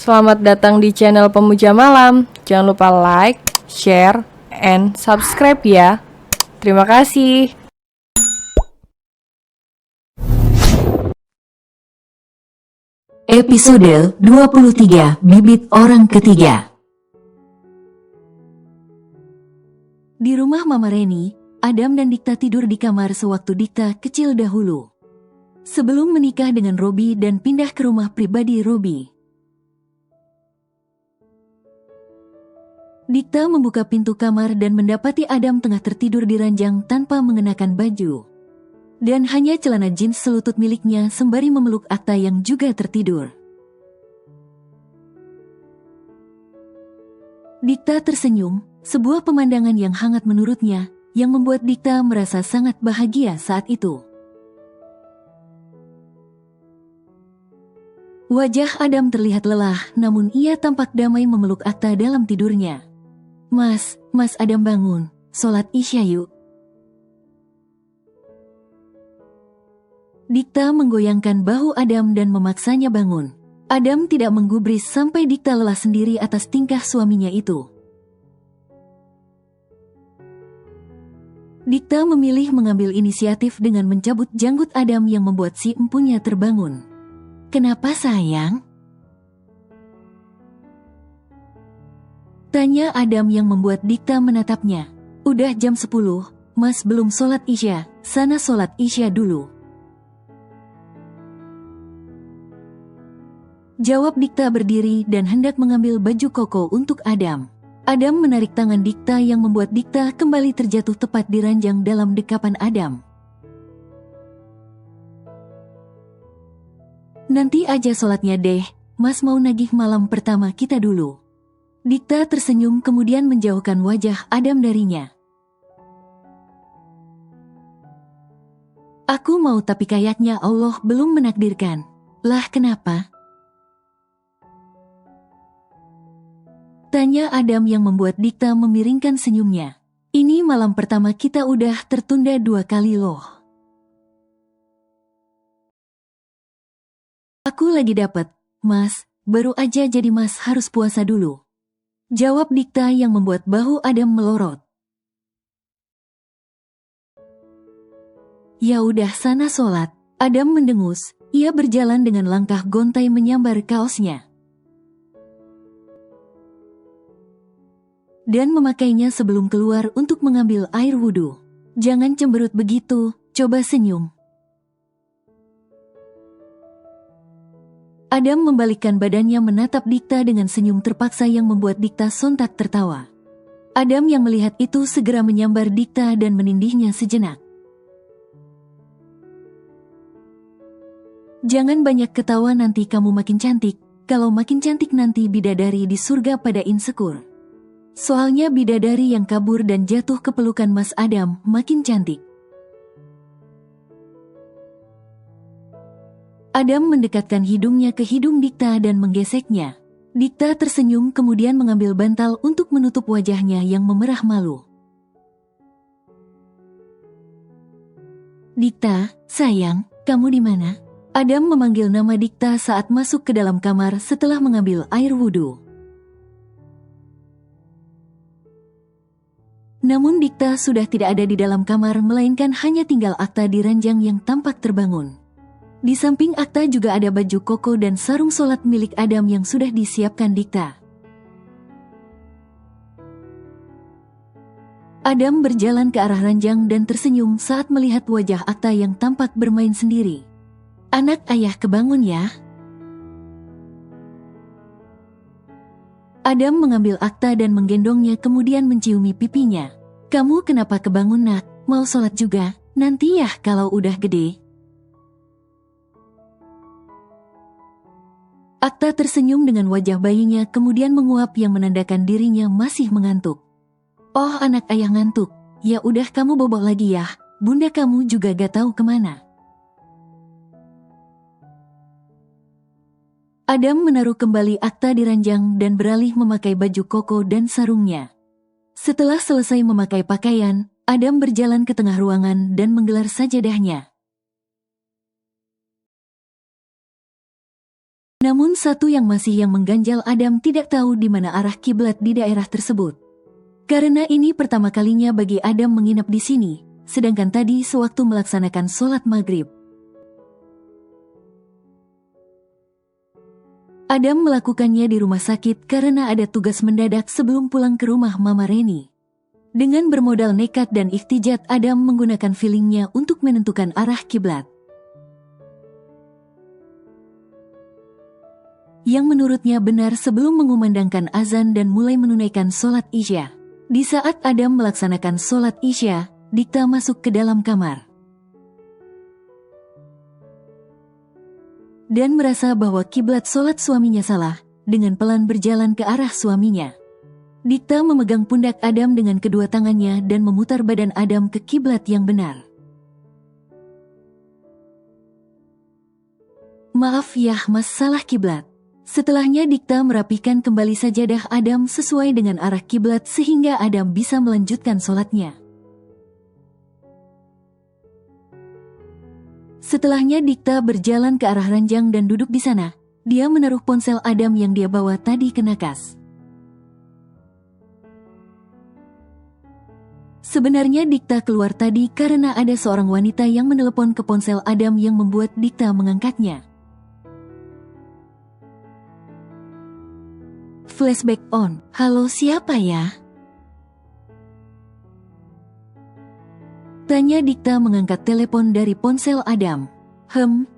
Selamat datang di channel Pemuja Malam. Jangan lupa like, share, and subscribe ya. Terima kasih. Episode 23, Bibit Orang Ketiga. Di rumah Mama Reni, Adam dan Dikta tidur di kamar sewaktu Dikta kecil dahulu. Sebelum menikah dengan Robi dan pindah ke rumah pribadi Robi. Dikta membuka pintu kamar dan mendapati Adam tengah tertidur di ranjang tanpa mengenakan baju. Dan hanya celana jeans selutut miliknya sembari memeluk Akta yang juga tertidur. Dikta tersenyum, sebuah pemandangan yang hangat menurutnya, yang membuat Dikta merasa sangat bahagia saat itu. Wajah Adam terlihat lelah, namun ia tampak damai memeluk Akta dalam tidurnya. Mas Adam bangun, sholat Isya yuk. Dikta menggoyangkan bahu Adam dan memaksanya bangun. Adam tidak menggubris sampai Dikta lelah sendiri atas tingkah suaminya itu. Dikta memilih mengambil inisiatif dengan mencabut janggut Adam yang membuat si empunya terbangun. "Kenapa sayang?" tanya Adam yang membuat Dikta menatapnya. "Udah jam 10, Mas belum sholat Isya, sana sholat Isya dulu." Jawab Dikta berdiri dan hendak mengambil baju koko untuk Adam. Adam menarik tangan Dikta yang membuat Dikta kembali terjatuh tepat di ranjang dalam dekapan Adam. "Nanti aja sholatnya deh, Mas mau nagih malam pertama kita dulu." Dikta tersenyum kemudian menjauhkan wajah Adam darinya. "Aku mau tapi kayaknya Allah belum menakdirkan." "Lah kenapa?" tanya Adam yang membuat Dikta memiringkan senyumnya. "Ini malam pertama kita udah tertunda 2 kali loh." "Aku lagi dapet, Mas, baru aja jadi Mas harus puasa dulu." Jawab Dikta yang membuat bahu Adam melorot. "Ya udah sana sholat." Adam mendengus, ia berjalan dengan langkah gontai menyambar kaosnya. Dan memakainya sebelum keluar untuk mengambil air wudhu. "Jangan cemberut begitu, coba senyum." Adam membalikkan badannya menatap Dikta dengan senyum terpaksa yang membuat Dikta sontak tertawa. Adam yang melihat itu segera menyambar Dikta dan menindihnya sejenak. "Jangan banyak ketawa nanti kamu makin cantik, kalau makin cantik nanti bidadari di surga pada insecure. Soalnya bidadari yang kabur dan jatuh ke pelukan Mas Adam makin cantik." Adam mendekatkan hidungnya ke hidung Dikta dan menggeseknya. Dikta tersenyum kemudian mengambil bantal untuk menutup wajahnya yang memerah malu. "Dikta, sayang, kamu di mana?" Adam memanggil nama Dikta saat masuk ke dalam kamar setelah mengambil air wudhu. Namun Dikta sudah tidak ada di dalam kamar melainkan hanya tinggal Akta di ranjang yang tampak terbangun. Di samping Akta juga ada baju koko dan sarung sholat milik Adam yang sudah disiapkan Dikta. Adam berjalan ke arah ranjang dan tersenyum saat melihat wajah Akta yang tampak bermain sendiri. "Anak ayah kebangun ya?" Adam mengambil Akta dan menggendongnya kemudian menciumi pipinya. "Kamu kenapa kebangun nak? Mau sholat juga? Nanti ya kalau udah gede." Akta tersenyum dengan wajah bayinya kemudian menguap yang menandakan dirinya masih mengantuk. "Oh anak ayah ngantuk, ya udah kamu bobo lagi ya, bunda kamu juga gak tahu kemana." Adam menaruh kembali Akta di ranjang dan beralih memakai baju koko dan sarungnya. Setelah selesai memakai pakaian, Adam berjalan ke tengah ruangan dan menggelar sajadahnya. Namun satu yang mengganjal Adam tidak tahu di mana arah kiblat di daerah tersebut. Karena ini pertama kalinya bagi Adam menginap di sini, sedangkan tadi sewaktu melaksanakan sholat maghrib. Adam melakukannya di rumah sakit karena ada tugas mendadak sebelum pulang ke rumah Mama Reni. Dengan bermodal nekat dan ihtijat, Adam menggunakan feelingnya untuk menentukan arah kiblat. Yang menurutnya benar sebelum mengumandangkan azan dan mulai menunaikan sholat Isya. Di saat Adam melaksanakan sholat Isya, Dikta masuk ke dalam kamar. Dan merasa bahwa kiblat sholat suaminya salah, dengan pelan berjalan ke arah suaminya. Dikta memegang pundak Adam dengan kedua tangannya dan memutar badan Adam ke kiblat yang benar. Maaf ya mas, salah kiblat. Setelahnya Dikta merapikan kembali sajadah Adam sesuai dengan arah kiblat sehingga Adam bisa melanjutkan sholatnya. Setelahnya Dikta berjalan ke arah ranjang dan duduk di sana. Dia menaruh ponsel Adam yang dia bawa tadi ke nakas. Sebenarnya Dikta keluar tadi karena ada seorang wanita yang menelepon ke ponsel Adam yang membuat Dikta mengangkatnya. Flashback on. Halo, siapa ya? Tanya Dikta mengangkat telepon dari ponsel Adam.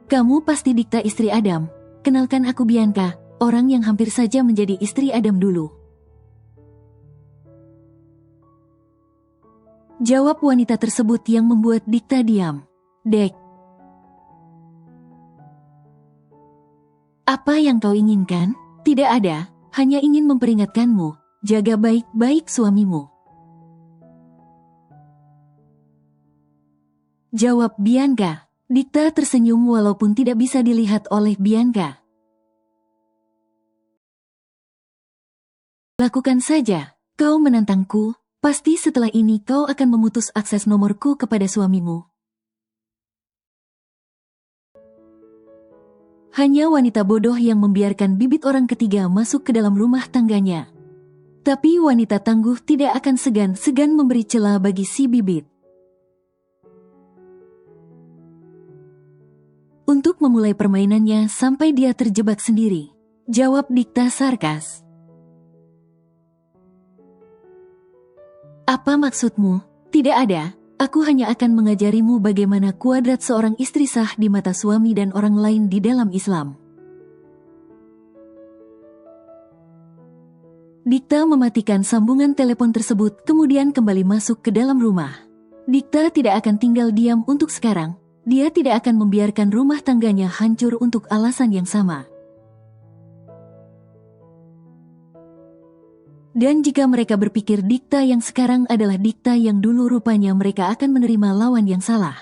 Kamu pasti Dikta istri Adam. Kenalkan aku Bianca, orang yang hampir saja menjadi istri Adam dulu. Jawab wanita tersebut yang membuat Dikta diam. Dek. Apa yang kau inginkan? Tidak ada, hanya ingin memperingatkanmu, jaga baik-baik suamimu. Jawab Bianca. Dikta tersenyum walaupun tidak bisa dilihat oleh Bianca. Lakukan saja, kau menantangku, pasti setelah ini kau akan memutus akses nomorku kepada suamimu. Hanya wanita bodoh yang membiarkan bibit orang ketiga masuk ke dalam rumah tangganya. Tapi wanita tangguh tidak akan segan-segan memberi celah bagi si bibit. Untuk memulai permainannya sampai dia terjebak sendiri. Jawab Dikta sarkas. Apa maksudmu? Tidak ada, aku hanya akan mengajarimu bagaimana kuadrat seorang istri sah di mata suami dan orang lain di dalam Islam. Dikta mematikan sambungan telepon tersebut kemudian kembali masuk ke dalam rumah. Dikta tidak akan tinggal diam untuk sekarang. Dia tidak akan membiarkan rumah tangganya hancur untuk alasan yang sama. Dan jika mereka berpikir Dikta yang sekarang adalah Dikta yang dulu, rupanya mereka akan menerima lawan yang salah.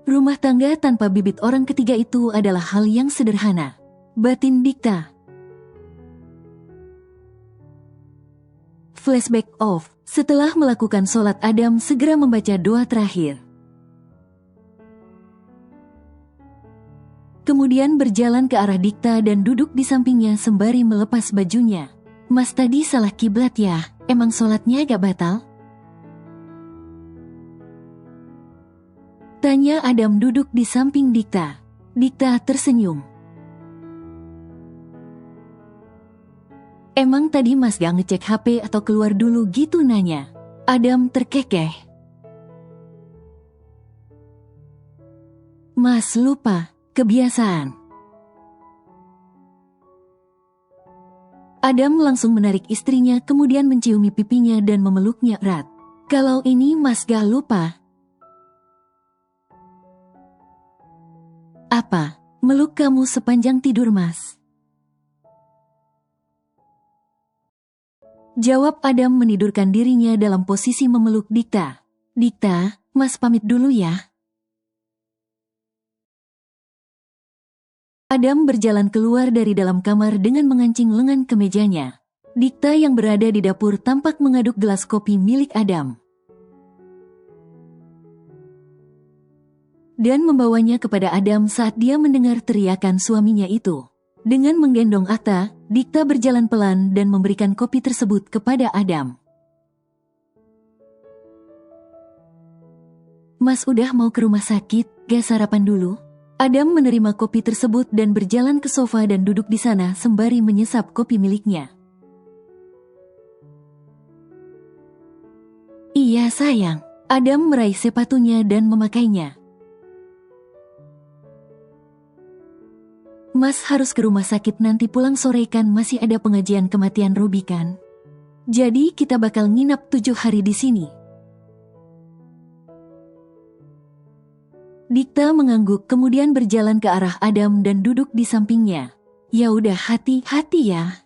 Rumah tangga tanpa bibit orang ketiga itu adalah hal yang sederhana. Batin Dikta. Flashback off. Setelah melakukan sholat, Adam segera membaca doa terakhir. Kemudian berjalan ke arah Dikta dan duduk di sampingnya sembari melepas bajunya. Mas tadi salah kiblat ya? Emang sholatnya agak batal? Tanya Adam duduk di samping Dikta. Dikta tersenyum. Emang tadi mas gak ngecek HP atau keluar dulu gitu, nanya. Adam terkekeh. Mas lupa, kebiasaan. Adam langsung menarik istrinya kemudian menciumi pipinya dan memeluknya erat. Kalau ini mas gak lupa. Apa? Meluk kamu sepanjang tidur mas. Jawab Adam menidurkan dirinya dalam posisi memeluk Dikta. Dikta, mas pamit dulu ya. Adam berjalan keluar dari dalam kamar dengan mengancing lengan kemejanya. Dikta yang berada di dapur tampak mengaduk gelas kopi milik Adam. dan membawanya kepada Adam saat dia mendengar teriakan suaminya itu. Dengan menggendong Akta, Dikta berjalan pelan dan memberikan kopi tersebut kepada Adam. Mas udah mau ke rumah sakit, gak sarapan dulu? Adam menerima kopi tersebut dan berjalan ke sofa dan duduk di sana sembari menyesap kopi miliknya. Iya sayang. Adam meraih sepatunya dan memakainya. Mas harus ke rumah sakit nanti pulang sore kan masih ada pengajian kematian Robi kan? Jadi kita bakal nginap 7 hari di sini. Dikta mengangguk kemudian berjalan ke arah Adam dan duduk di sampingnya. Ya udah hati-hati ya.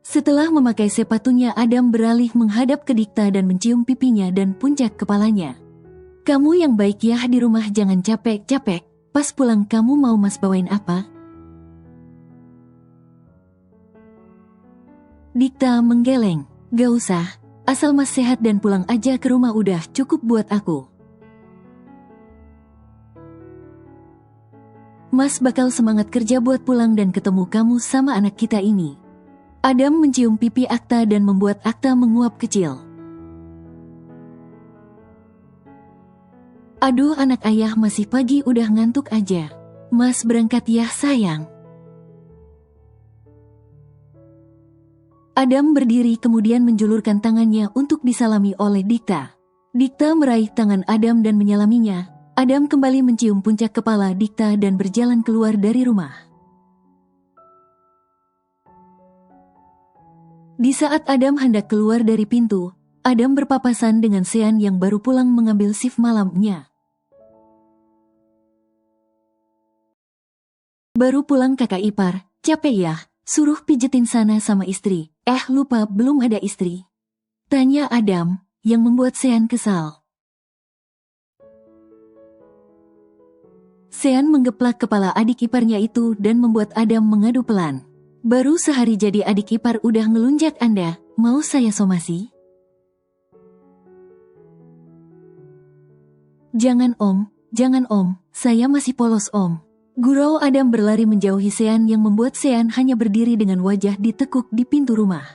Setelah memakai sepatunya Adam beralih menghadap ke Dikta dan mencium pipinya dan puncak kepalanya. Kamu yang baik ya di rumah jangan capek-capek. Pas pulang kamu mau mas bawain apa? Dikta menggeleng. Gak usah. Asal mas sehat dan pulang aja ke rumah udah cukup buat aku. Mas bakal semangat kerja buat pulang dan ketemu kamu sama anak kita ini. Adam mencium pipi Akta dan membuat Akta menguap kecil. Aduh anak ayah masih pagi udah ngantuk aja. Mas berangkat ya sayang. Adam berdiri kemudian menjulurkan tangannya untuk disalami oleh Dikta. Dikta meraih tangan Adam dan menyalaminya. Adam kembali mencium puncak kepala Dikta dan berjalan keluar dari rumah. Di saat Adam hendak keluar dari pintu, Adam berpapasan dengan Sean yang baru pulang mengambil shift malamnya. Baru pulang kakak ipar, capek ya? Suruh pijetin sana sama istri. Lupa belum ada istri. Tanya Adam, yang membuat Sean kesal. Sean menggeplak kepala adik iparnya itu dan membuat Adam mengadu pelan. Baru sehari jadi adik ipar udah ngelunjak Anda, mau saya somasi? Jangan om, saya masih polos om. Gurau Adam berlari menjauhi Sean yang membuat Sean hanya berdiri dengan wajah ditekuk di pintu rumah.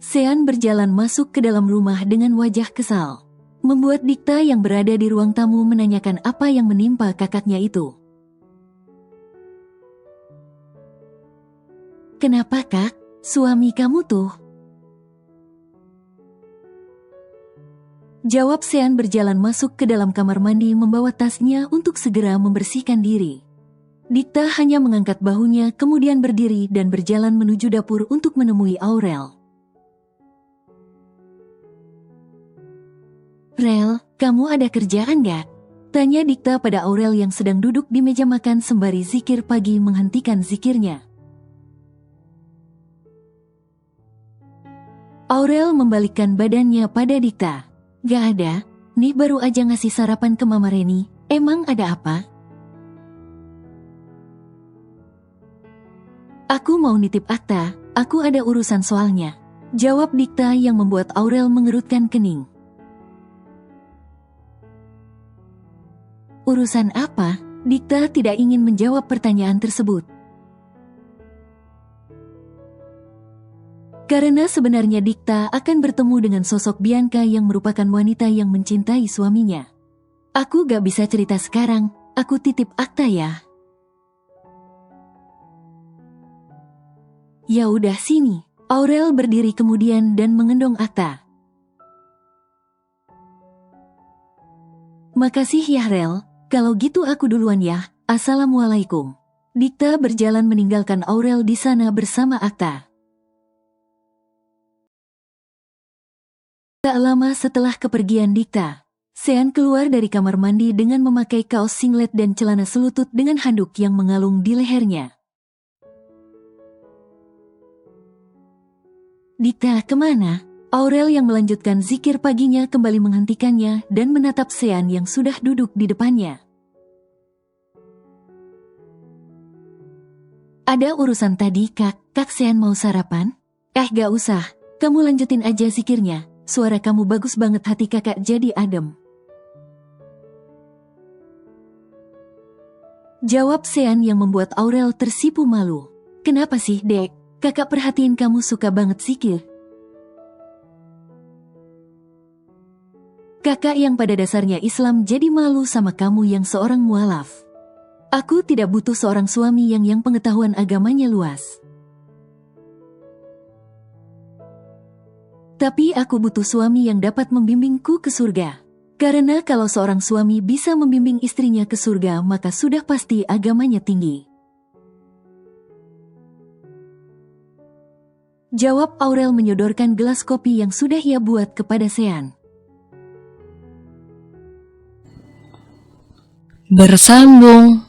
Sean berjalan masuk ke dalam rumah dengan wajah kesal. Membuat Dikta yang berada di ruang tamu menanyakan apa yang menimpa kakaknya itu. Kenapa kak? Suami kamu tuh? Jawab Sean berjalan masuk ke dalam kamar mandi membawa tasnya untuk segera membersihkan diri. Dikta hanya mengangkat bahunya kemudian berdiri dan berjalan menuju dapur untuk menemui Aurel. Rel, kamu ada kerjaan gak? Tanya Dikta pada Aurel yang sedang duduk di meja makan sembari zikir pagi menghentikan zikirnya. Aurel membalikkan badannya pada Dikta. Gak ada, nih baru aja ngasih sarapan ke Mama Reni, emang ada apa? Aku mau nitip Akta, aku ada urusan soalnya. Jawab Dikta yang membuat Aurel mengerutkan kening. Urusan apa? Dikta tidak ingin menjawab pertanyaan tersebut. Karena sebenarnya Dikta akan bertemu dengan sosok Bianca yang merupakan wanita yang mencintai suaminya. Aku gak bisa cerita sekarang, aku titip Akta ya. Ya udah sini. Aurel berdiri kemudian dan mengendong Akta. Makasih ya Rel, kalau gitu aku duluan ya, assalamualaikum. Dikta berjalan meninggalkan Aurel di sana bersama Akta. Tak lama setelah kepergian Dikta, Sean keluar dari kamar mandi dengan memakai kaos singlet dan celana selutut dengan handuk yang mengalung di lehernya. Dikta kemana? Aurel yang melanjutkan zikir paginya kembali menghentikannya dan menatap Sean yang sudah duduk di depannya. Ada urusan tadi kak Sean mau sarapan? Gak usah. Kamu lanjutin aja zikirnya, suara kamu bagus banget, hati kakak jadi adem. Jawab Sean yang membuat Aurel tersipu malu. Kenapa sih, Dek? Kakak perhatiin kamu suka banget zikir. Kakak yang pada dasarnya Islam jadi malu sama kamu yang seorang mualaf. Aku tidak butuh seorang suami yang pengetahuan agamanya luas. Tapi aku butuh suami yang dapat membimbingku ke surga. Karena kalau seorang suami bisa membimbing istrinya ke surga, maka sudah pasti agamanya tinggi. Jawab Aurel menyodorkan gelas kopi yang sudah ia buat kepada Sean. Bersambung.